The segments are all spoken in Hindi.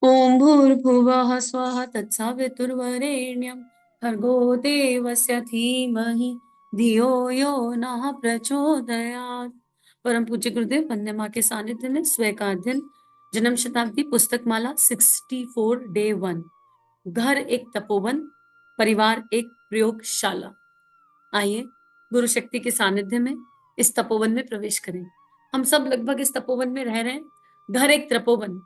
ॐ भूर्भुवः स्वः तत्सवितुर्वरेण्यं भर्गो देवस्य धीमहि धियो यो नः प्रचोदयात्। परम पूज्य गुरुदेव वंदे माँ के सानिध्य में स्वयं का अध्ययन जन्म शताब्दी पुस्तक माला 64 डे 1। घर एक तपोवन, परिवार एक प्रयोगशाला। आइए गुरु शक्ति के सानिध्य में इस तपोवन में प्रवेश करें। हम सब लगभग इस तपोवन में रह रहे हैं। घर एक तपोवन,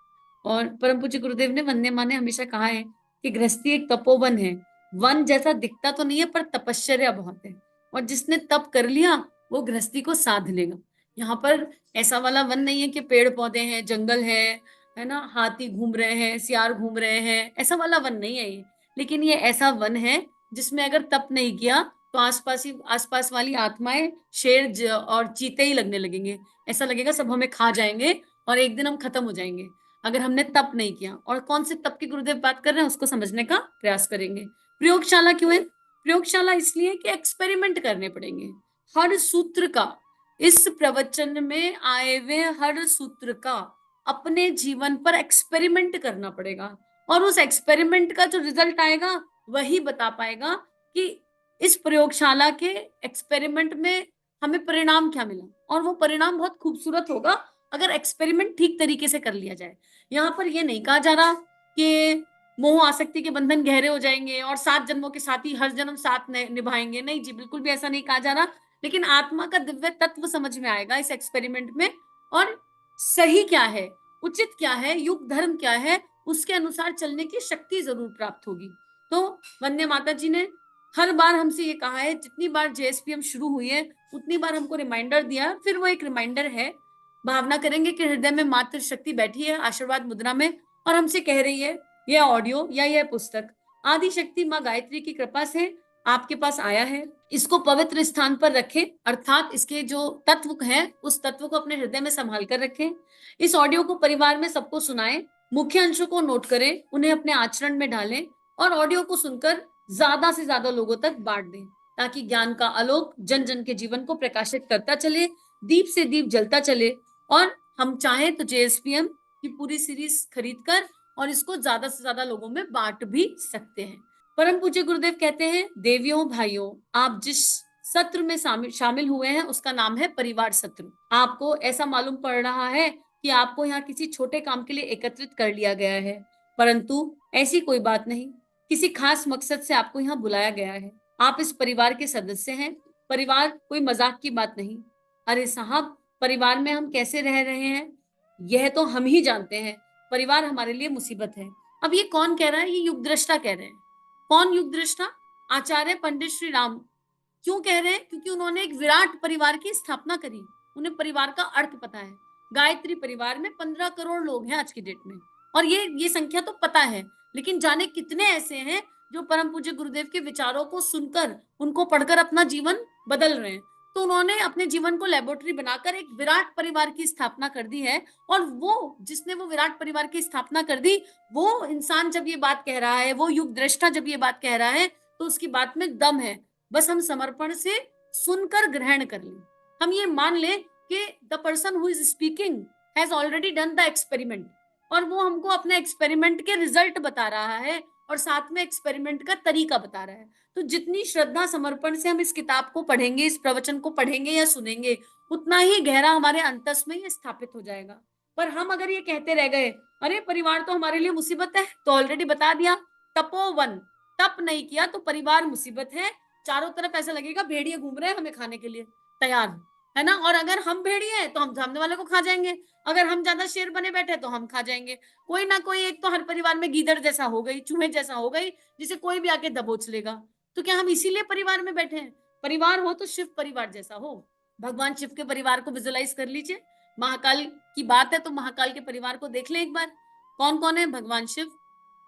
और परम पूज्य गुरुदेव ने वंदे माँ ने हमेशा कहा है कि गृहस्थी एक तपोवन है। वन जैसा दिखता तो नहीं है, पर तपश्चर्या बहुत है, और जिसने तप कर लिया वो गृहस्थी को साध लेगा। यहाँ पर ऐसा वाला वन नहीं है कि पेड़ पौधे हैं, जंगल है ना, हाथी घूम रहे हैं, सियार घूम रहे हैं, ऐसा वाला वन नहीं है ये। लेकिन ये ऐसा वन है जिसमें अगर तप नहीं किया तो आसपास वाली आत्माएं शेर और चीते ही लगने लगेंगे। ऐसा लगेगा सब हमें खा जाएंगे और एक दिन हम खत्म हो जाएंगे अगर हमने तप नहीं किया। और कौन से तप की गुरुदेव बात कर रहे हैं उसको समझने का प्रयास करेंगे। प्रयोगशाला क्यों है? प्रयोगशाला इसलिए कि एक्सपेरिमेंट करने पड़ेंगे। हर सूत्र का, इस प्रवचन में आए हुए हर सूत्र का अपने जीवन पर एक्सपेरिमेंट करना पड़ेगा, और उस एक्सपेरिमेंट का जो रिजल्ट आएगा वही बता पाएगा कि इस प्रयोगशाला के एक्सपेरिमेंट में हमें परिणाम क्या मिला। और वो परिणाम बहुत खूबसूरत होगा अगर एक्सपेरिमेंट ठीक तरीके से कर लिया जाए। यहाँ पर ये नहीं कहा जा रहा कि मोह आसक्ति के बंधन गहरे हो जाएंगे और 7 जन्मों के साथ ही हर जन्म साथ निभाएंगे। नहीं जी, बिल्कुल भी ऐसा नहीं कहा जा रहा। लेकिन आत्मा का दिव्य तत्व समझ में आएगा इस एक्सपेरिमेंट में, और सही क्या है, उचित क्या है, युग धर्म क्या है, उसके अनुसार चलने की शक्ति जरूर प्राप्त होगी। तो वंदे माता जी ने हर बार हमसे ये कहा है, जितनी बार जेएसपीएम शुरू हुई है उतनी बार हमको रिमाइंडर दिया। फिर वो एक रिमाइंडर है, भावना करेंगे कि हृदय में मातृ शक्ति बैठी है आशीर्वाद मुद्रा में, और हमसे कह रही है यह ऑडियो या यह पुस्तक आदि शक्ति माँ गायत्री की कृपा से आपके पास आया है। इसको पवित्र स्थान पर रखें, अर्थात इसके जो तत्व है उस तत्व को अपने हृदय में संभाल कर रखें। इस ऑडियो को परिवार में सबको सुनाएं, मुख्य अंशों को नोट करें, उन्हें अपने आचरण में डालें, और ऑडियो को सुनकर ज्यादा से ज्यादा लोगों तक बांट दें, ताकि ज्ञान का आलोक जन जन के जीवन को प्रकाशित करता चले, दीप से दीप जलता चले। और हम चाहें तो जेएसपीएम की पूरी सीरीज खरीद कर और इसको ज्यादा से ज्यादा लोगों में बांट भी सकते हैं। परम पूज्य गुरुदेव कहते हैं, देवियों भाइयों, आप जिस सत्र में शामिल हुए हैं उसका नाम है परिवार सत्र। आपको ऐसा मालूम पड़ रहा है कि आपको यहाँ किसी छोटे काम के लिए एकत्रित कर लिया गया है, परंतु ऐसी कोई बात नहीं। किसी खास मकसद से आपको यहाँ बुलाया गया है। आप इस परिवार के सदस्य हैं। परिवार कोई मजाक की बात नहीं। अरे साहब, परिवार में हम कैसे रह रहे हैं यह तो हम ही जानते हैं। परिवार हमारे लिए मुसीबत है। अब ये कौन कह रहा है? ये युग दृष्टा कह रहे हैं। कौन युग दृष्टा? आचार्य पंडित श्री राम। क्यों कह रहे हैं? क्योंकि उन्होंने एक विराट परिवार की स्थापना करी। उन्हें परिवार का अर्थ पता है। गायत्री परिवार में 15 करोड़ लोग हैं आज की डेट में, और ये संख्या तो पता है। लेकिन जाने कितने ऐसे हैं जो परम पूज्य गुरुदेव के विचारों को सुनकर, उनको पढ़कर अपना जीवन बदल रहे हैं। तो उन्होंने अपने जीवन को लेबोरेटरी बनाकर एक विराट परिवार की स्थापना कर दी है। और वो जिसने वो विराट परिवार की स्थापना कर दी, वो इंसान जब ये बात कह रहा है, वो युग दृष्टा जब ये बात कह रहा है, तो उसकी बात में दम है। बस हम समर्पण से सुनकर ग्रहण कर लें। हम ये मान लें कि the person who is speaking has already done the experiment, और वो हमको अपने एक्सपेरिमेंट के रिजल्ट बता रहा है और साथ में एक्सपेरिमेंट का तरीका बता रहा है। तो जितनी श्रद्धा समर्पण से हम इस किताब को पढ़ेंगे, इस प्रवचन को पढ़ेंगे या सुनेंगे, उतना ही गहरा हमारे अंतस में ये स्थापित हो जाएगा। पर हम अगर ये कहते रह गए, अरे परिवार तो हमारे लिए मुसीबत है, तो ऑलरेडी बता दिया, तपोवन, तप नहीं किया तो परिवार मुसीबत है। चारों तरफ ऐसा लगेगा भेड़िए घूम रहे हैं हमें खाने के लिए तैयार, है ना। और अगर हम भेड़िए हैं तो हम सामने वाले को खा जाएंगे, अगर हम ज्यादा शेर बने बैठे तो हम खा जाएंगे। कोई ना कोई एक तो हर परिवार में गीदड़ जैसा हो गई, चूहे जैसा हो गई, जिसे कोई भी आके दबोच लेगा। तो क्या हम इसीलिए परिवार में बैठे हैं? परिवार हो तो शिव परिवार जैसा हो। भगवान शिव के परिवार को विजुलाइज कर लीजिए। महाकाल की बात है तो महाकाल के परिवार को देख ले एक बार। कौन कौन है? भगवान शिव।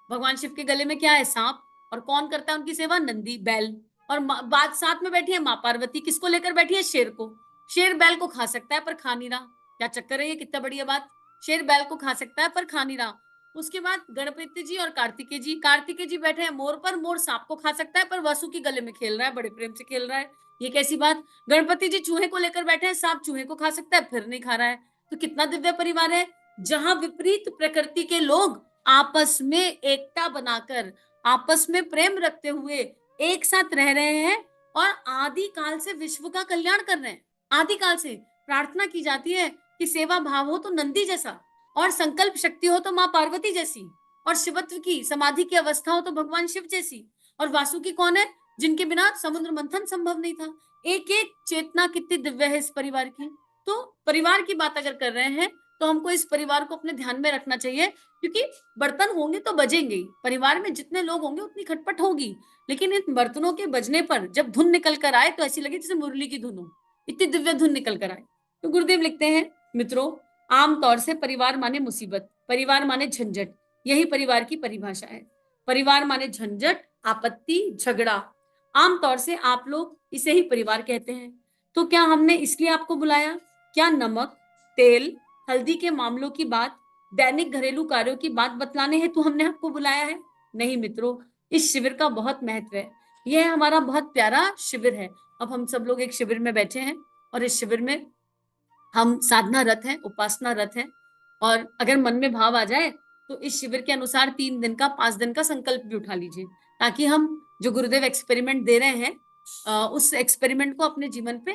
भगवान शिव के गले में क्या है? सांप। और कौन करता है उनकी सेवा? नंदी, बैल। और बात साथ में बैठी है माँ पार्वती, किसको लेकर बैठी है? शेर को। शेर बैल को खा सकता है पर खा नहीं रहा। क्या चक्कर है ये? कितना बढ़िया बात। शेर बैल को खा सकता है पर खा नहीं रहा। उसके बाद गणपति जी और कार्तिकेय जी। कार्तिकेय जी बैठे हैं मोर पर, मोर सांप को खा सकता है पर वसु के गले में खेल रहा है, बड़े प्रेम से खेल रहा है। ये कैसी बात? गणपति जी चूहे को लेकर बैठे हैं, सांप चूहे को खा सकता है फिर नहीं खा रहा है। तो कितना दिव्य परिवार है, जहां विपरीत प्रकृति के लोग आपस में एकता बनाकर, आपस में प्रेम रखते हुए एक साथ रह रहे हैं और आदि काल से विश्व का कल्याण कर रहे हैं। आदि काल से प्रार्थना की जाती है कि सेवा भाव हो तो नंदी जैसा, और संकल्प शक्ति हो तो माँ पार्वती जैसी, और शिवत्व की समाधि की अवस्था हो तो भगवान शिव जैसी। और वासुकी कौन है? जिनके बिना समुद्र मंथन संभव नहीं था। एक एक चेतना कितनी दिव्य है इस परिवार की। तो परिवार की बात अगर कर रहे हैं तो हमको इस परिवार को अपने ध्यान में रखना चाहिए, क्योंकि बर्तन होंगे तो बजेंगे ही। परिवार में जितने लोग होंगे उतनी खटपट होगी, लेकिन इन बर्तनों के बजने पर जब धुन निकल कर आए तो ऐसी लगे जैसे मुरली की धुन हो, इतनी दिव्य धुन निकल कर आए। तो गुरुदेव लिखते हैं, मित्रों, आमतौर से परिवार माने मुसीबत, परिवार माने झंझट, यही परिवार की परिभाषा है। परिवार माने झंझट, आपत्ति, झगड़ा। आमतौर से आप लोग इसे ही परिवार कहते हैं। तो क्या हमने इसलिए आपको बुलाया? क्या नमक, तेल, हल्दी के मामलों की बात, दैनिक घरेलू कार्यों की बात बतलाने हेतु हमने आपको बुलाया है? नहीं मित्रों, इस शिविर का बहुत महत्व है। यह हमारा बहुत प्यारा शिविर है। अब हम सब लोग एक शिविर में बैठे हैं और इस शिविर में हम साधना रत हैं, उपासना रत हैं, और अगर मन में भाव आ जाए तो इस शिविर के अनुसार 3 दिन का, 5 दिन का संकल्प भी उठा लीजिए, ताकि हम जो गुरुदेव एक्सपेरिमेंट दे रहे हैं उस एक्सपेरिमेंट को अपने जीवन पे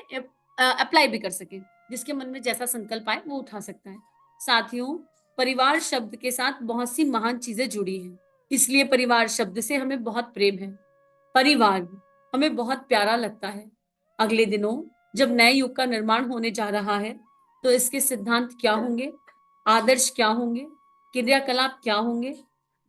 अप्लाई भी कर सके। जिसके मन में जैसा संकल्प आए वो उठा सकता है। साथियों, परिवार शब्द के साथ बहुत सी महान चीजें जुड़ी हैं, इसलिए परिवार शब्द से हमें बहुत प्रेम है। परिवार हमें बहुत प्यारा लगता है। अगले दिनों जब नए युग का निर्माण होने जा रहा है तो इसके सिद्धांत क्या होंगे, आदर्श क्या होंगे, क्रियाकलाप क्या होंगे,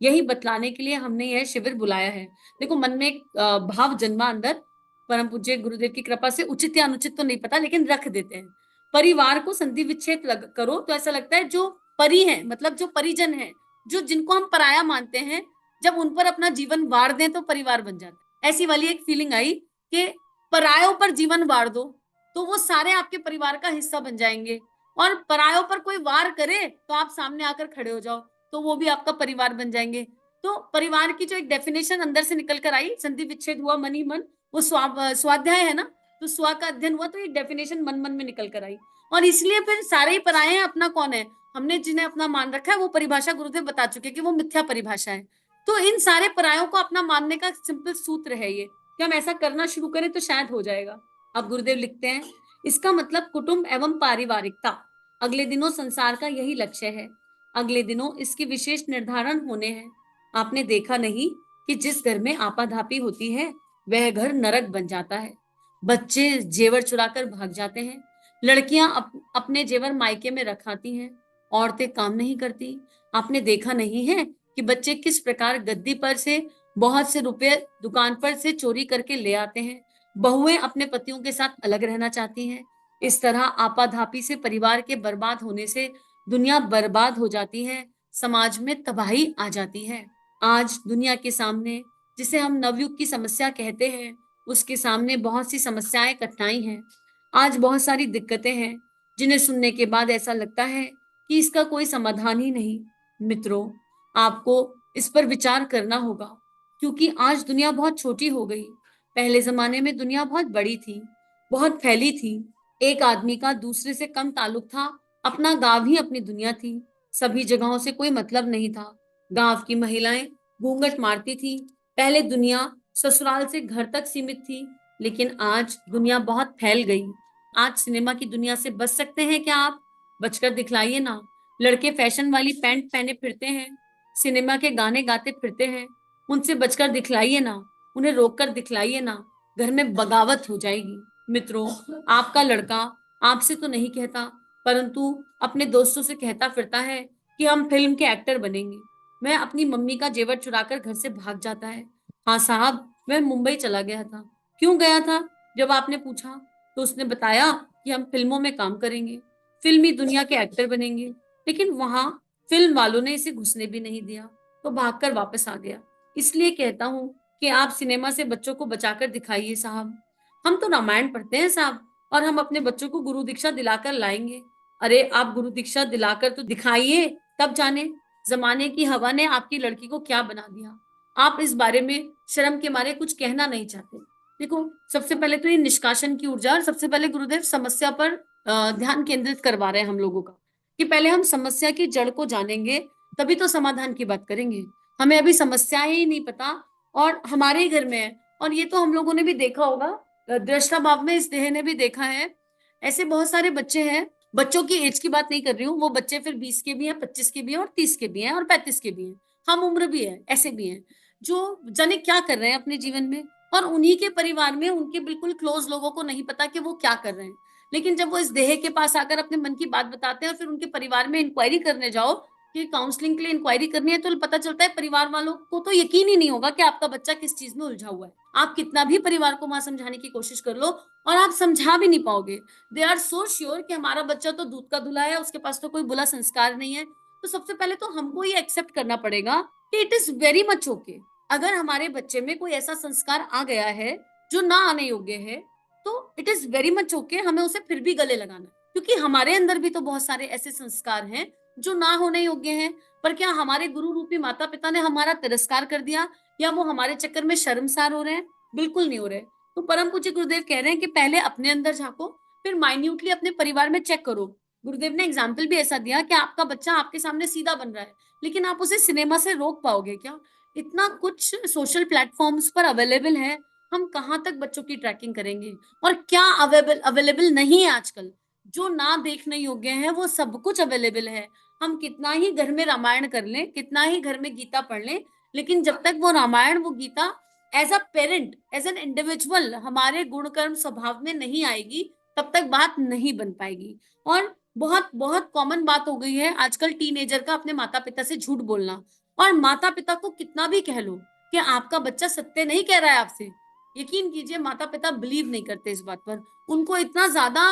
यही बतलाने के लिए हमने यह शिविर बुलाया है। देखो, मन में एक भाव जन्मा अंदर, परम पूज्य गुरुदेव की कृपा से, उचित या अनुचित तो नहीं पता, लेकिन रख देते हैं। परिवार को संधि विच्छेद करो तो ऐसा लगता है जो परि है, मतलब जो परिजन है, जो जिनको हम पराया मानते हैं, जब उन पर अपना जीवन वार दें तो परिवार बन जाता है। ऐसी वाली एक फीलिंग आई कि परायों पर जीवन वार दो तो वो सारे आपके परिवार का हिस्सा बन जाएंगे, और परायों पर कोई वार करे तो आप सामने आकर खड़े हो जाओ तो वो भी आपका परिवार बन जाएंगे। तो परिवार की जो एक डेफिनेशन अंदर से निकल कर आई, संधि विच्छेद हुआ मन ही मन, वो स्वाध्याय है ना, तो स्वा का अध्ययन हुआ तो एक डेफिनेशन मन मन में निकल कर आई। और इसलिए फिर सारे ही पराये हैं, अपना कौन है? हमने जिन्हें अपना मान रखा है वो परिभाषा गुरुदेव बता चुके कि वो मिथ्या परिभाषा है। तो इन सारे परायों को अपना मानने का सिंपल सूत्र है ये, कि हम ऐसा करना शुरू करें तो शायद हो जाएगा। अब गुरुदेव लिखते हैं, इसका मतलब कुटुंब एवं पारिवारिकता अगले दिनों संसार का यही लक्ष्य है। अगले दिनों इसकी विशेष निर्धारण होने हैं। आपने देखा नहीं कि जिस घर में आपाधापी होती है वह घर नरक बन जाता है। बच्चे जेवर चुराकर भाग जाते हैं, लड़कियां अपने जेवर मायके में रखाती हैं, औरतें काम नहीं करती। आपने देखा नहीं है कि बच्चे किस प्रकार गद्दी पर से बहुत से रुपए दुकान पर से चोरी करके ले आते हैं। बहुएं अपने पतियों के साथ अलग रहना चाहती हैं। इस तरह आपाधापी से परिवार के बर्बाद होने से दुनिया बर्बाद हो जाती है, समाज में तबाही आ जाती है। आज दुनिया के सामने, जिसे हम नवयुग की समस्या कहते हैं, उसके सामने बहुत सी समस्याएं, कठिनाई हैं। आज बहुत सारी दिक्कतें हैं जिन्हें सुनने के बाद ऐसा लगता है कि इसका कोई समाधान ही नहीं। मित्रों, आपको इस पर विचार करना होगा, क्योंकि आज दुनिया बहुत छोटी हो गई। पहले जमाने में दुनिया बहुत बड़ी थी, बहुत फैली थी। एक आदमी का दूसरे से कम ताल्लुक था, अपना गांव ही अपनी दुनिया थी। सभी जगहों से कोई मतलब नहीं था। गांव की महिलाएं घूंघट मारती थी। पहले दुनिया ससुराल से घर तक सीमित थी, लेकिन आज दुनिया बहुत फैल गई। आज सिनेमा की दुनिया से बच सकते हैं क्या आप? बचकर दिखलाइए ना। लड़के फैशन वाली पैंट पहने फिरते हैं, सिनेमा के गाने गाते फिरते हैं, उनसे बचकर दिखलाइए ना, उन्हें रोककर दिखलाइए ना, घर में बगावत हो जाएगी। मित्रों, आपका लड़का आपसे तो नहीं कहता, परंतु अपने दोस्तों से कहता फिरता है कि हम फिल्म के एक्टर बनेंगे। मैं अपनी मम्मी का जेवर चुराकर घर से भाग जाता है। हाँ साहब, मैं मुंबई चला गया था। क्यों गया था? जब आपने पूछा तो उसने बताया कि हम फिल्मों में काम करेंगे, फिल्मी दुनिया के एक्टर बनेंगे। लेकिन वहां फिल्म वालों ने इसे घुसने भी नहीं दिया, तो भागकर वापस आ गया। इसलिए कहता हूँ कि आप सिनेमा से बच्चों को बचाकर दिखाइए साहब। हम तो रामायण पढ़ते हैं साहब, और हम अपने बच्चों को गुरु दीक्षा दिलाकर लाएंगे। अरे आप गुरु दीक्षा दिलाकर तो दिखाइए, तब जाने जमाने की हवा ने आपकी लड़की को क्या बना दिया। आप इस बारे में शर्म के मारे कुछ कहना नहीं चाहते। देखो, सबसे पहले तो ये निष्कासन की ऊर्जा, और सबसे पहले गुरुदेव समस्या पर ध्यान केंद्रित करवा रहे हैं हम लोगों का, कि पहले हम समस्या की जड़ को जानेंगे, तभी तो समाधान की बात करेंगे। हमें अभी समस्याएं ही नहीं पता और हमारे ही घर में है। और ये तो हम लोगों ने भी देखा होगा, दृष्टा भाव में इस देह ने भी देखा है। ऐसे बहुत सारे बच्चे हैं, बच्चों की एज की बात नहीं कर रही हूँ, वो बच्चे फिर 20 के भी हैं, 25 के भी हैं और 30 के भी हैं और 35 के भी हैं, हम उम्र भी है, ऐसे भी हैं जो जाने क्या कर रहे हैं अपने जीवन में। और उन्हीं के परिवार में उनके बिल्कुल क्लोज लोगों को नहीं पता कि वो क्या कर रहे हैं। लेकिन जब वो इस देह के पास आकर अपने मन की बात बताते हैं और फिर उनके परिवार में इंक्वायरी करने जाओ कि काउंसलिंग के लिए इंक्वायरी करनी है, तो पता चलता है परिवार वालों को तो यकीन ही नहीं होगा कि आपका बच्चा किस चीज में उलझा हुआ है। आप कितना भी परिवार को वहां समझाने की कोशिश कर लो और आप समझा भी नहीं पाओगे। दे आर सो श्योर कि हमारा बच्चा तो दूध का धुला है, उसके पास तो कोई बुरा संस्कार नहीं है। तो सबसे पहले तो हमको ये एक्सेप्ट करना पड़ेगा कि it is very much okay अगर हमारे बच्चे में कोई ऐसा संस्कार आ गया है जो ना आने योग्य है, तो it is very much okay, हमें उसे फिर भी गले लगाना, क्योंकि हमारे अंदर भी तो बहुत सारे ऐसे संस्कार हैं जो ना होने योग्य हैं। पर क्या हमारे गुरु रूपी माता पिता ने हमारा तिरस्कार कर दिया या वो हमारे चक्कर में शर्मसार हो रहे हैं? बिल्कुल नहीं हो रहे। तो परम पूज्य गुरुदेव कह रहे हैं कि पहले अपने अंदर झांको, फिर माइन्यूटली अपने परिवार में चेक करो। गुरुदेव ने एग्जाम्पल भी ऐसा दिया कि आपका बच्चा आपके सामने सीधा बन रहा है, लेकिन आप उसे सिनेमा से रोक पाओगे क्या? इतना कुछ सोशल प्लेटफॉर्म्स पर अवेलेबल है, हम कहाँ तक बच्चों की ट्रैकिंग करेंगे? और क्या अवेलेबल अवेलेबल नहीं है आजकल? जो ना देखने योग्य है वो सब कुछ अवेलेबल है। हम कितना ही घर में रामायण कर लें, कितना ही घर में गीता पढ़ लें, लेकिन जब तक वो रामायण वो Gita as a parent, as an individual हमारे गुण कर्म स्वभाव में नहीं आएगी, तब तक बात नहीं बन पाएगी। और बहुत बहुत कॉमन बात हो गई है आजकल टीनेजर का अपने माता पिता से झूठ बोलना। और माता पिता को कितना भी कह लो कि आपका बच्चा सत्य नहीं कह रहा है आपसे, यकीन कीजिए माता पिता बिलीव नहीं करते इस बात पर। उनको इतना ज्यादा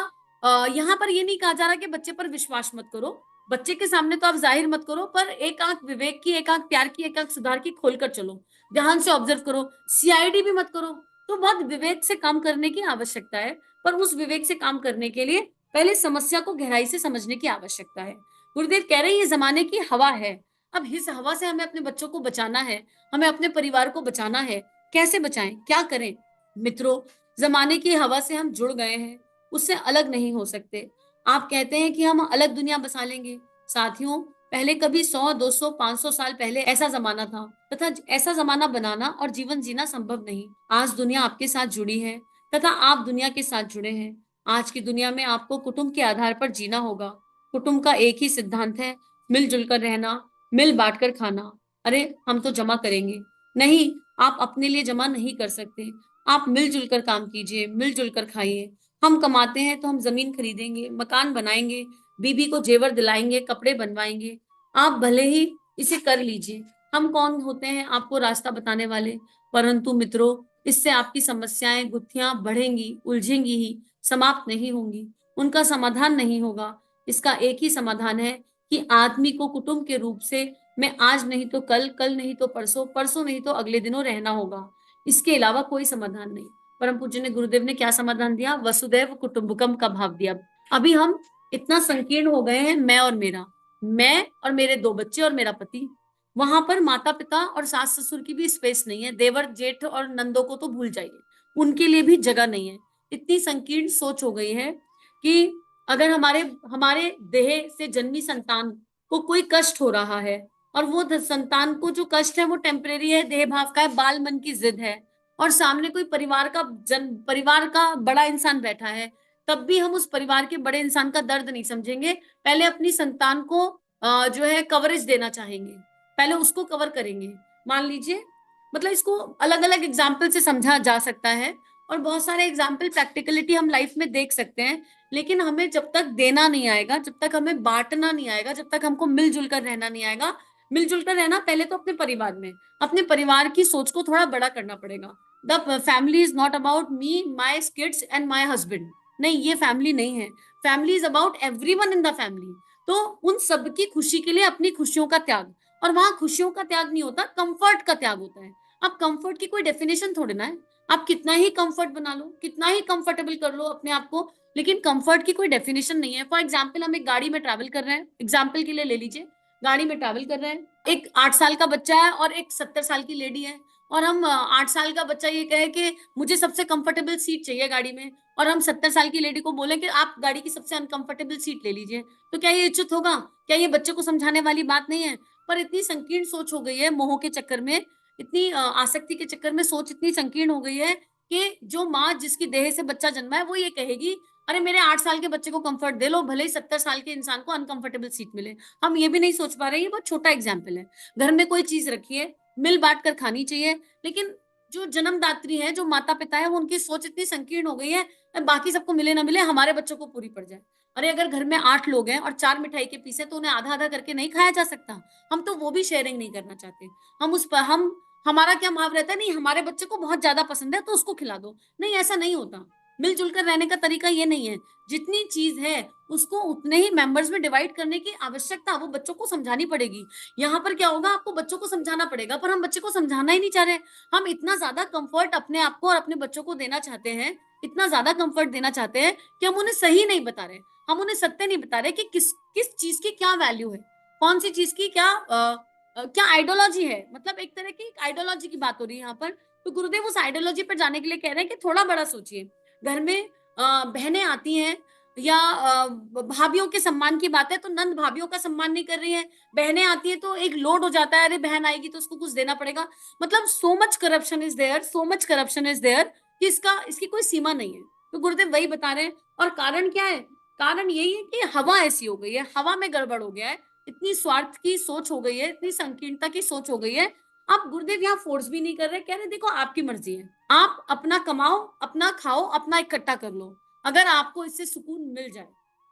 यहाँ पर ये नहीं कहा जा रहा कि बच्चे पर विश्वास मत करो, बच्चे के सामने तो आप जाहिर मत करो, पर एक आंख विवेक की, एक आंख प्यार की, एक आंख सुधार की खोलकर चलो, ध्यान से ऑब्जर्व करो, सीआईडी भी मत करो। तो बहुत विवेक से काम करने की आवश्यकता है। पर उस विवेक से काम करने के लिए पहले समस्या को गहराई से समझने की आवश्यकता है। गुरुदेव कह रहे हैं ये जमाने की हवा है, अब इस हवा से हमें अपने बच्चों को बचाना है, हमें अपने परिवार को बचाना है। कैसे बचाएं, क्या करें? मित्रों, जमाने की हवा से हम जुड़ गए हैं, उससे अलग नहीं हो सकते। आप कहते हैं कि हम अलग दुनिया बसा लेंगे। साथियों, पहले कभी 100, 200, 500 साल पहले ऐसा जमाना था तथा ऐसा जमाना बनाना और जीवन जीना संभव नहीं। आज दुनिया आपके साथ जुड़ी है तथा आप दुनिया के साथ जुड़े हैं। आज की दुनिया में आपको कुटुंब के आधार पर जीना होगा। कुटुंब का एक ही सिद्धांत है, मिलजुल कर रहना, मिल बांट कर खाना। अरे हम तो जमा करेंगे, नहीं, आप अपने लिए जमा नहीं कर सकते। आप मिलजुल कर काम कीजिए, मिलजुल कर खाइए। हम कमाते हैं तो हम जमीन खरीदेंगे, मकान बनाएंगे, बीबी को जेवर दिलाएंगे, कपड़े बनवाएंगे। आप भले ही इसे कर लीजिए, हम कौन होते हैं आपको रास्ता बताने वाले? परंतु मित्रों, इससे आपकी समस्याएं गुत्थियां बढ़ेंगी, उलझेंगी ही, समाप्त नहीं होंगी, उनका समाधान नहीं होगा। इसका एक ही समाधान है कि आदमी को कुटुंब के रूप से मैं आज नहीं तो कल, कल नहीं तो परसों, परसों नहीं तो अगले दिनों रहना होगा। इसके अलावा कोई समाधान नहीं। परम पूज्य ने गुरुदेव ने क्या समाधान दिया? वसुदैव कुटुंबकम का भाव दिया। अभी हम इतना संकीर्ण हो गए हैं, मैं और मेरा, मैं और मेरे 2 बच्चे और मेरा पति, वहां पर माता पिता और सास ससुर की भी स्पेस नहीं है, देवर जेठ और नंदों को तो भूल जाइए, उनके लिए भी जगह नहीं है। इतनी संकीर्ण सोच हो गई है कि अगर हमारे हमारे देह से जन्मी संतान को कोई कष्ट हो रहा है और वो संतान को जो कष्ट है वो टेम्परेरी है, देह भाव का है, बाल मन की जिद है, और सामने कोई परिवार का बड़ा इंसान बैठा है, तब भी हम उस परिवार के बड़े इंसान का दर्द नहीं समझेंगे। पहले अपनी संतान को जो है कवरेज देना चाहेंगे, पहले उसको कवर करेंगे। मान लीजिए, मतलब इसको अलग अलग एग्जाम्पल से समझा जा सकता है और बहुत सारे एग्जाम्पल प्रैक्टिकलिटी हम लाइफ में देख सकते हैं। लेकिन हमें जब तक देना नहीं आएगा, जब तक हमें बांटना नहीं आएगा, जब तक हमको मिलजुल कर रहना नहीं आएगा, मिलजुल कर रहना पहले तो अपने परिवार में, अपने परिवार की सोच को थोड़ा बड़ा करना पड़ेगा। The family is not about me, my kids and my husband. नहीं, ये फैमिली नहीं है। Family is about everyone in the family. तो उन सबकी खुशी के लिए अपनी खुशियों का त्याग, और वहां खुशियों का त्याग नहीं होता, कंफर्ट का त्याग होता है। अब कंफर्ट की कोई डेफिनेशन थोड़ी ना है, आप कितना ही कंफर्ट बना लो, कितना ही कंफर्टेबल कर लो अपने आप को, लेकिन कंफर्ट की कोई डेफिनेशन नहीं है। फॉर एग्जाम्पल, हम एक गाड़ी में ट्रैवल कर रहे हैं, एग्जाम्पल के लिए ले लीजिए, गाड़ी में ट्रैवल कर रहे हैं, एक 8 साल का बच्चा है और एक 70 साल की लेडी है, और हम 8 साल का बच्चा ये कहे कि मुझे सबसे कंफर्टेबल सीट चाहिए गाड़ी में, और हम 70 साल की लेडी को बोले कि आप गाड़ी की सबसे अनकंफर्टेबल सीट ले लीजिए, तो क्या ये उचित होगा? क्या ये बच्चे को समझाने वाली बात नहीं है? पर इतनी संकीर्ण सोच हो गई है मोह के चक्कर में, इतनी आसक्ति के चक्कर में सोच इतनी संकीर्ण हो गई है कि जो माँ जिसकी देह से बच्चा जन्मा है वो ये कहेगी, अरे मेरे 8 साल के बच्चे को कम्फर्ट दे लो, भले ही 70 साल के इंसान को अनकम्फर्टेबल सीट मिले। हम ये भी नहीं सोच पा रहे हैं, ये बहुत छोटा एग्ज़ाम्पल है। घर में कोई चीज़ रखी है, मिल-बाँट कर खानी चाहिए, लेकिन जो जन्मदात्री है, जो माता-पिता है, वो उनकी सोच इतनी संकीर्ण हो गई है, बाकी सबको मिले ना मिले, हमारे बच्चों को पूरी पड़ जाए। अरे अगर घर में 8 लोग हैं और 4 मिठाई के पीस हैं, तो उन्हें आधा-आधा करके नहीं खाया जा सकता? हम तो वो भी शेयरिंग नहीं करना चाहते। हम उस प हम हमारा क्या भाव रहता है, नहीं हमारे बच्चे को बहुत ज़्यादा पसंद है, तो उसको खिला दो। नहीं, ऐसा नहीं होता। मिल-जुल कर रहने का तरीका ये नहीं है। जितनी चीज़ है, उसको उतने ही मेंबर्स में डिवाइड करने की आवश्यकता वो बच्चों को समझानी पड़ेगी। यहाँ पर क्या होगा, आपको बच्चों को समझाना पड़ेगा, पर हम बच्चे को समझाना ही नहीं चाह रहे। हम इतना ज़्यादा कम्फर्ट अपने आप को और अपने बच्चों को देना चाहते हैं, इतना ज़्यादा कम्फर्ट देना चाहते हैं कि हम उन्हें सही नहीं बता रहे। हम उन्हें सत्य नहीं बता रहे कि किस किस चीज़ की क्या वैल्यू है, कौन-सी चीज़ की क्या क्या आइडियोलॉजी है। मतलब एक तरह की आइडियोलॉजी की बात हो रही है यहाँ पर। तो गुरुदेव उस आइडियोलॉजी पर जाने के लिए कह रहे हैं कि थोड़ा बड़ा सोचिए। घर में बहनें आती हैं या भाभीयों के सम्मान की बात है तो नंद भाभीयों का सम्मान नहीं कर रही हैं। बहनें आती हैं तो एक लोड हो जाता है, अरे बहन आएगी तो उसको कुछ देना पड़ेगा। मतलब so much corruption is there, so much corruption is there कि इसकी कोई सीमा नहीं है। तो गुरुदेव वही बता रहे हैं और कारण क्या है? कारण यही है कि हवा ऐसी हो गई है, हवा में गड़बड़ हो गया है। इतनी स्वार्थ की सोच हो गई है, इतनी संकीर्णता की सोच हो गई है। आप गुरुदेव यहाँ फ़ोर्स भी नहीं कर रहे, कह रहे देखो आपकी मर्ज़ी है। आप अपना कमाओ, अपना खाओ, अपना इकट्ठा कर लो। अगर आपको इससे सुकून मिल जाए,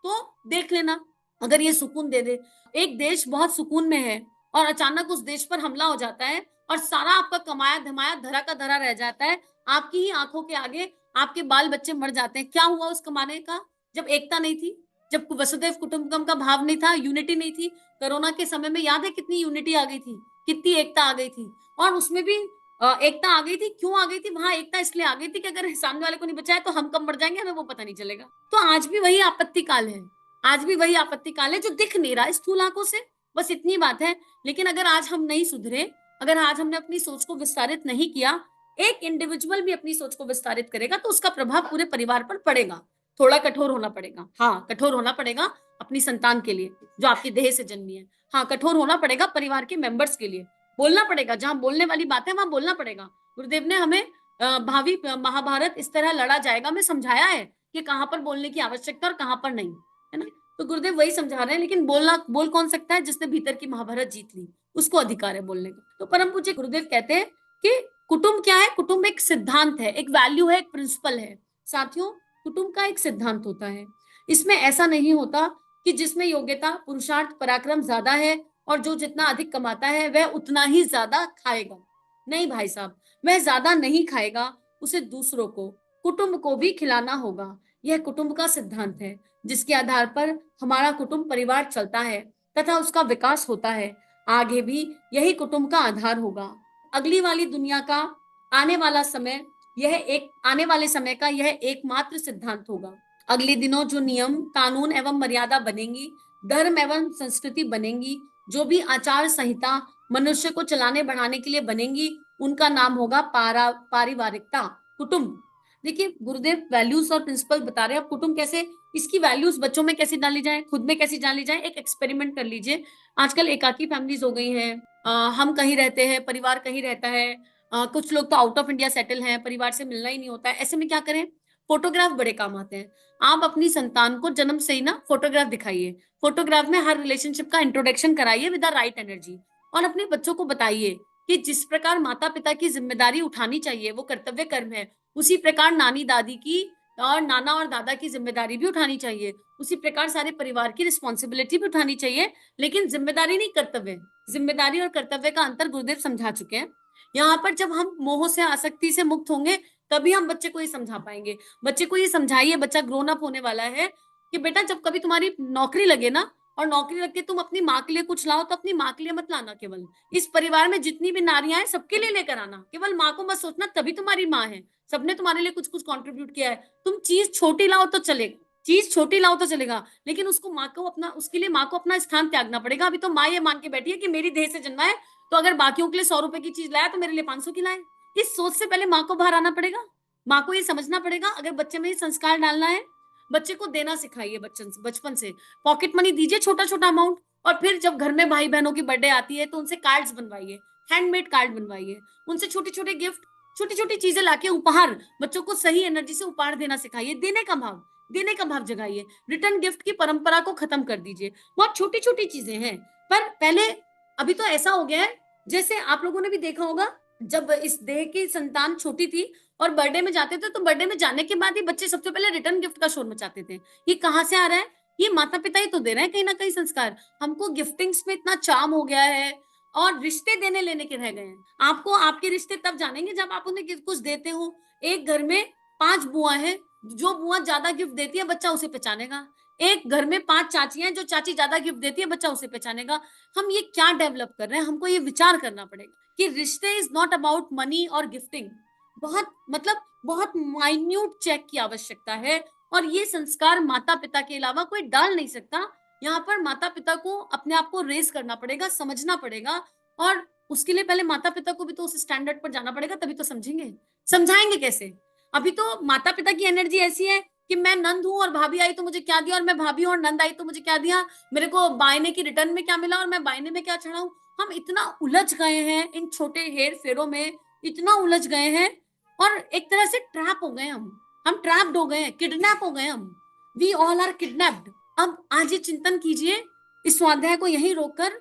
तो देख लेना, अगर ये सुकून दे दे। एक देश बहुत सुकून में है और अचानक उस देश पर हमला हो जाता है और सारा आपका कमाया-धमाया धरा का धरा रह जाता है। आपकी ही आँखों के आगे आपके बाल-बच्चे मर जाते हैं। क्या हुआ उस कमाने का? जब एकता नहीं थी, जब वसुधैव कुटुंबकम का भाव नहीं था, यूनिटी नहीं थी। कोरोना के समय में याद है कितनी यूनिटी आ गई थी, कितनी एकता आ गई थी और उसमें भी एकता आ गई थी, क्यों आ गई थी? वहाँ एकता इसलिए आ गई थी कि अगर सामने वाले को नहीं बचाया तो हम कब मर जाएँगे, हमें वो पता नहीं चलेगा। तो आज भी वही आपत्ति काल है। आज भी वही आपत्ति काल है जो दिख नहीं रहा है स्थूल आँखों से, बस इतनी बात है। लेकिन अगर आज हम नहीं सुधरे, अगर आज हमने अपनी सोच को विस्तारित नहीं किया, एक इंडिविजुअल भी अपनी सोच को विस्तारित करेगा तो उसका प्रभाव पूरे परिवार पर पड़ेगा। थोड़ा कठोर होना पड़ेगा। हाँ, कठोर होना पड़ेगा अपनी संतान के लिए, जो आपकी देह से जन्मी है। हाँ, कठोर होना पड़ेगा परिवार के मेंबर्स के लिए। बोलना पड़ेगा, जहाँ बोलने वाली बात है, वहाँ बोलना पड़ेगा। गुरुदेव ने हमें भावी महाभारत इस तरह लड़ा जाएगा में समझाया है कि कहाँ पर बोलने की आवश्यकता और कहाँ पर नहीं, है ना? तो गुरुदेव वही समझा रहे हैं, लेकिन बोल कौन सकता है? जिसने भीतर की महाभारत जीत ली, उसको अधिकार है बोलने का। तो परम पूज्य गुरुदेव कहते हैं कि कुटुंब क्या है? कुटुंब एक सिद्धांत है, एक वैल्यू है, एक प्रिंसिपल है। साथियों, कुटुंब का एक सिद्धांत होता है। इसमें ऐसा नहीं होता कि जिसमें योग्यता, पुरुषार्थ, पराक्रम ज़्यादा है और जो जितना अधिक कमाता है, वह उतना ही ज़्यादा खाएगा। नहीं भाई साहब, वह ज़्यादा नहीं खाएगा, उसे दूसरों को, कुटुंब को भी खिलाना होगा। यह कुटुंब का सिद्धांत है, जिसके आधार पर हमारा कुटुंब परिवार चलता है तथा उसका विकास होता है। आगे भी यही कुटुंब का आधार होगा। अगली वाली दुनिया का आने वाला समय आने वाले समय का यह एकमात्र सिद्धांत होगा। अगले दिनों जो नियम, कानून एवं मर्यादा बनेंगी, धर्म एवं संस्कृति बनेंगी, जो भी आचार संहिता मनुष्य को चलाने बढ़ाने के लिए बनेंगी, उनका नाम होगा पारिवारिकता, कुटुंब। देखिए गुरुदेव वैल्यूज और प्रिंसिपल बता रहे हैं, अब कुटुंब कैसे, इसकी वैल्यूज बच्चों में कैसे डाली जाए, खुद में कैसे डाली जाए, एक एक्सपेरिमेंट कर लीजिए। आजकल एकाकी फैमिलीज हो गई हैं, हम कहीं रहते हैं, परिवार कहीं रहता है, कुछ लोग तो आउट ऑफ इंडिया सेटल हैं, परिवार से मिलना ही नहीं होता है। ऐसे में क्या करें? फोटोग्राफ बड़े काम आते हैं। आप अपनी संतान को जन्म से ही ना फोटोग्राफ दिखाइए। फोटोग्राफ में हर रिलेशनशिप का इंट्रोडक्शन कराइए विद द राइट एनर्जी और अपने बच्चों को बताइए कि जिस प्रकार माता-पिता की ज़िम्मेदारी उठानी चाहिए, वो कर्तव्य कर्म है, उसी प्रकार नानी-दादी की और नाना और दादा की ज़िम्मेदारी भी उठानी चाहिए। उसी प्रकार सारे परिवार की रिस्पॉन्सिबिलिटी भी उठानी चाहिए, लेकिन ज़िम्मेदारी नहीं कर्तव्य। ज़िम्मेदारी और कर्तव्य का अंतर गुरुदेव समझा चुके हैं। यहाँ पर जब हम मोह से, आसक्ति से मुक्त होंगे, तभी हम बच्चे को ये समझा पाएँगे। बच्चे को ये समझाइए, बच्चा ग्रोन अप होने वाला है, कि बेटा जब कभी तुम्हारी नौकरी लगे ना और नौकरी लग के तुम अपनी माँ के लिए कुछ लाओ, तो अपनी माँ के लिए मत लाना केवल। इस परिवार में जितनी भी नारियाँ हैं, सबके लिए लेकर आना। केवल माँ को मत सोचना, तभी तुम्हारी माँ है। सबने तुम्हारे लिए कुछ-कुछ कंट्रीब्यूट किया है। तुम चीज़ छोटी लाओ तो चलेगा, चीज़ छोटी लाओ तो चलेगा, लेकिन उसके लिए माँ को अपना स्थान त्यागना पड़ेगा। अभी तो माँ ये मान के बैठी है कि मेरी देह से जन्मा है, तो अगर बाकियों के लिए ₹100 की चीज़ लाया, तो मेरे लिए 500 की लाए। इस सोच से पहले माँ को बाहर आना पड़ेगा। माँ को ये समझना पड़ेगा, अगर बच्चे में ये संस्कार डालना है, बच्चे को देना सिखाइए बचपन से। पॉकेट मनी दीजिए छोटा-छोटा अमाउंट, और फिर जब घर में भाई बहनों की बर्थडे आती है तो उनसे कार्ड्स बनवाइए, हैंडमेड कार्ड बनवाइए, उनसे छोटे छोटे गिफ्ट, छोटी छोटी चीजें लाके उपहार, बच्चों को सही एनर्जी से उपहार देना सिखाइए, देने का भाव जगाइए, रिटर्न गिफ्ट की परंपरा को खत्म कर दीजिए। बहुत छोटी छोटी चीजें हैं, पर पहले, अभी तो ऐसा हो गया है, जैसे आप लोगों ने भी देखा होगा, जब इस देह की संतान छोटी थी और बर्थडे में जाते थे, तो बर्थडे में जाने के बाद ही बच्चे सबसे पहले रिटर्न गिफ्ट का शोर मचाते थे। ये कहाँ से आ रहा है? ये माता पिता ही तो दे रहे हैं कहीं ना कहीं संस्कार। हमको गिफ्टिंग्स में इतना चार्म हो गया है, और रिश्ते देने लेने के रह गए हैं। आपको आपके रिश्ते तब जानेंगे जब आप उन्हें कुछ देते हो। एक घर में 5 बुआ है, जो बुआ ज्यादा गिफ्ट देती है बच्चा उसे पहचानेगा। एक घर में 5 चाची हैं, जो चाची ज्यादा गिफ्ट देती है बच्चा उसे पहचानेगा। हम ये क्या डेवलप कर रहे हैं? हमको ये विचार करना पड़ेगा कि रिश्ते इज नॉट अबाउट मनी और गिफ्टिंग। बहुत मतलब बहुत माइन्यूट चेक की आवश्यकता है, और ये संस्कार माता पिता के अलावा कोई डाल नहीं सकता। यहाँ पर माता पिता को अपने आप को रेस करना पड़ेगा, समझना पड़ेगा, और उसके लिए पहले माता पिता को भी तो उस स्टैंडर्ड पर जाना पड़ेगा, तभी तो समझेंगे। समझाएंगे कैसे? अभी तो माता पिता की एनर्जी ऐसी है कि मैं नंद हूं और भाभी आई तो मुझे क्या दिया, और मैं भाभी हूं और नंद आई तो मुझे क्या दिया, मेरे को बायने की रिटर्न में क्या मिला और मैं बायने में क्या चढ़ाऊं। हम इतना उलझ गए हैं इन छोटे हेर फेरों में, इतना उलझ गए हैं, और एक तरह से ट्रैप हो गए हम ट्रैप्ड हो गए हैं, किडनैप हो गए हम। We all are kidnapped. अब आज ये चिंतन कीजिए इस स्वाध्याय को यहीं रोककर,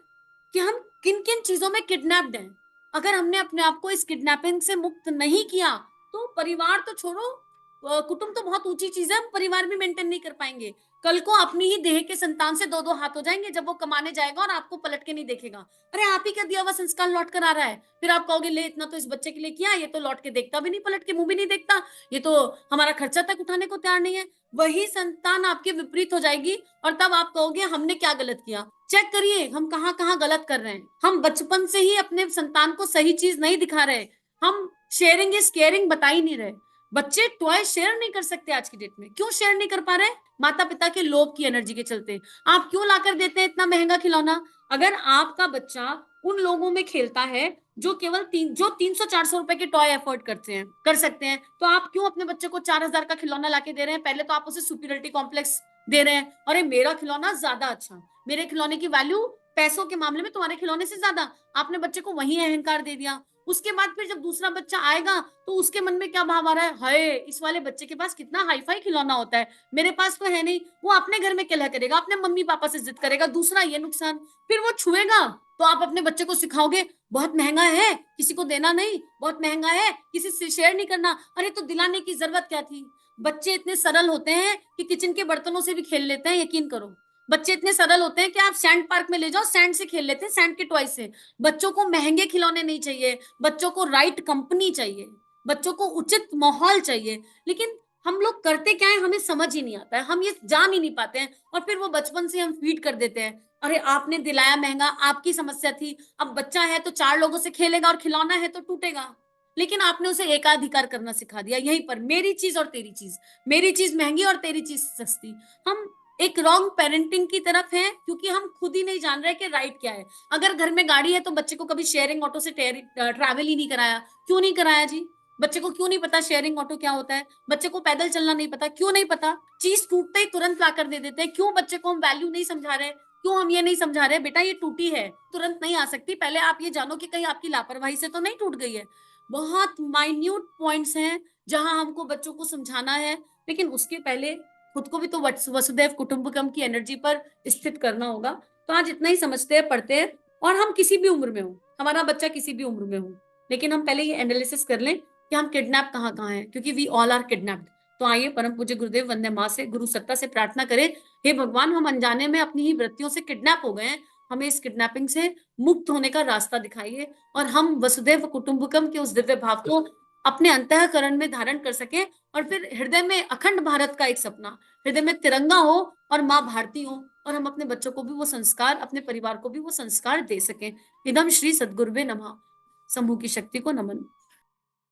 कि हम किन किन चीजों में किडनैप्ड हैं। अगर हमने अपने आप को इस किडनैपिंग से मुक्त नहीं किया, तो परिवार तो छोड़ो, कुटुंब तो बहुत ऊंची चीज है, हम परिवार भी मेंटेन नहीं कर पाएंगे। कल को अपनी ही देह के संतान से 2-2 हाथ हो जाएंगे जब वो कमाने जाएगा और आपको पलट के नहीं देखेगा। अरे आप ही का दिया हुआ संस्कार लौट कर आ रहा है, फिर आप कहोगे ले इतना तो इस बच्चे के लिए किया, ये तो लौट के देखता भी नहीं, पलट के मुंह भी नहीं देखता, ये तो हमारा खर्चा तक उठाने को तैयार नहीं है। वही संतान आपके विपरीत हो जाएगी, और तब आप कहोगे हमने क्या गलत किया। चेक करिए हम कहाँ कहाँ गलत कर रहे हैं। हम बचपन से ही अपने संतान को सही चीज नहीं दिखा रहे। हम शेयरिंग इज केयरिंग बता ही नहीं रहे। बच्चे टॉय शेयर नहीं कर सकते आज की डेट में। क्यों शेयर नहीं कर पा रहे? माता पिता के लोभ की एनर्जी के चलते। आप क्यों लाकर देते हैं इतना महंगा खिलौना? अगर आपका बच्चा उन लोगों में खेलता है जो केवल 300-400 रुपए के टॉय अफोर्ड कर सकते हैं, तो आप क्यों अपने बच्चे को 4,000 का खिलौना लाके दे रहे हैं? पहले तो आप उसे सुपीरियरिटी कॉम्प्लेक्स दे रहे हैं, अरे मेरा खिलौना ज्यादा अच्छा, मेरे खिलौने की वैल्यू पैसों के मामले में तुम्हारे खिलौने से ज्यादा। आपने बच्चे को वही अहंकार दे दिया। उसके बाद फिर जब दूसरा बच्चा आएगा तो उसके मन में क्या भाव आ रहा है? हाय इस वाले बच्चे के पास कितना हाई फाई खिलौना होता है, मेरे पास तो है नहीं। वो अपने घर में कलह करेगा, अपने मम्मी पापा से जिद करेगा, दूसरा ये नुकसान। फिर वो छुएगा तो आप अपने बच्चे को सिखाओगे बहुत महंगा है, किसी को देना नहीं, बहुत महंगा है, किसी से शेयर नहीं करना। अरे तो दिलाने की जरूरत क्या थी? बच्चे इतने सरल होते हैं कि किचन के बर्तनों से भी खेल लेते हैं, यकीन करो। बच्चे इतने सरल होते हैं कि आप सैंड पार्क में ले जाओ, सैंड से खेल लेते हैं, सैंड के टॉय से। बच्चों को महंगे खिलौने नहीं चाहिए, बच्चों को राइट कंपनी चाहिए, बच्चों को उचित माहौल चाहिए। लेकिन हम लोग करते क्या है, हमें समझ ही नहीं आता है, हम ये जान ही नहीं पाते हैं, और फिर वो बचपन से हम फीड कर देते हैं। अरे आपने दिलाया महंगा, आपकी समस्या थी, अब बच्चा है तो 4 लोगों से खेलेगा और खिलौना है तो टूटेगा। लेकिन आपने उसे एकाधिकार करना सिखा दिया, यहीं पर मेरी चीज और तेरी चीज, मेरी चीज महंगी और तेरी चीज सस्ती। हम एक रॉन्ग पेरेंटिंग की तरफ है, क्योंकि हम खुद ही नहीं जान रहे कि राइट क्या है। अगर घर में गाड़ी है तो बच्चे को कभी शेयरिंग ऑटो से ट्रैवल ही नहीं कराया। क्यों नहीं कराया जी? बच्चे को क्यों नहीं पता शेयरिंग ऑटो क्या होता है? बच्चे को पैदल चलना नहीं पता। क्यों नहीं पता? चीज टूटते ही तुरंत लाकर दे देते हैं। क्यों बच्चे को हम वैल्यू नहीं समझा रहे? क्यों हम ये नहीं समझा रहे बेटा ये टूटी है, तुरंत नहीं आ सकती, पहले आप ये जानो कि कहीं आपकी लापरवाही से तो नहीं टूट गई है। बहुत माइन्यूट पॉइंट्स हैं जहां हमको बच्चों को समझाना है, लेकिन उसके पहले खुद को भी तो वसुदैव कुटुंबकम की एनर्जी पर स्थित करना होगा। तो आज इतना ही समझते हैं, पढ़ते हैं, और हम किसी भी उम्र में हो, हमारा बच्चा किसी भी उम्र में हो, लेकिन हम पहले ये एनालिसिस कर लें कि हम किडनैप कहाँ कहाँ हैं, क्योंकि वी ऑल आर किडनैप्ड। तो आइए परम पूज्य गुरुदेव वंदे माँ से, गुरु सत्ता से प्रार्थना करें, हे भगवान हम अनजाने में अपनी ही वृत्तियों से किडनैप हो गए हैं, हमें इस किडनैपिंग से मुक्त होने का रास्ता दिखाइए, और हम वसुदैव कुटुंबकम के उस दिव्य भाव को अपने अंतःकरण में धारण कर सकें, और फिर हृदय में अखंड भारत का एक सपना, हृदय में तिरंगा हो और माँ भारती हो, और हम अपने बच्चों को भी वो संस्कार, अपने परिवार को भी वो संस्कार दे सकें। इदम श्री सद्गुरुवे नमः। समूह की शक्ति को नमन।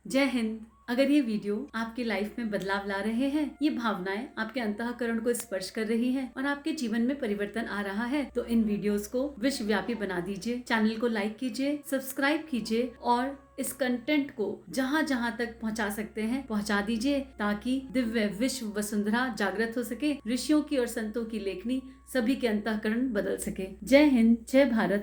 जय हिंद। अगर ये वीडियो आपकी लाइफ में बदलाव ला रहे हैं, ये भावनाएं आपके अंतःकरण को स्पर्श कर रही हैं और आपके जीवन में परिवर्तन आ रहा है, तो इन वीडियोस को विश्वव्यापी बना दीजिए। चैनल को लाइक कीजिए, सब्सक्राइब कीजिए और इस कंटेंट को जहाँ जहाँ तक पहुँचा सकते हैं पहुँचा दीजिए, ताकि दिव्य विश्व वसुंधरा जागृत हो सके, ऋषियों की और संतों की लेखनी सभी के अंतःकरण बदल सके। जय हिंद, जय भारत।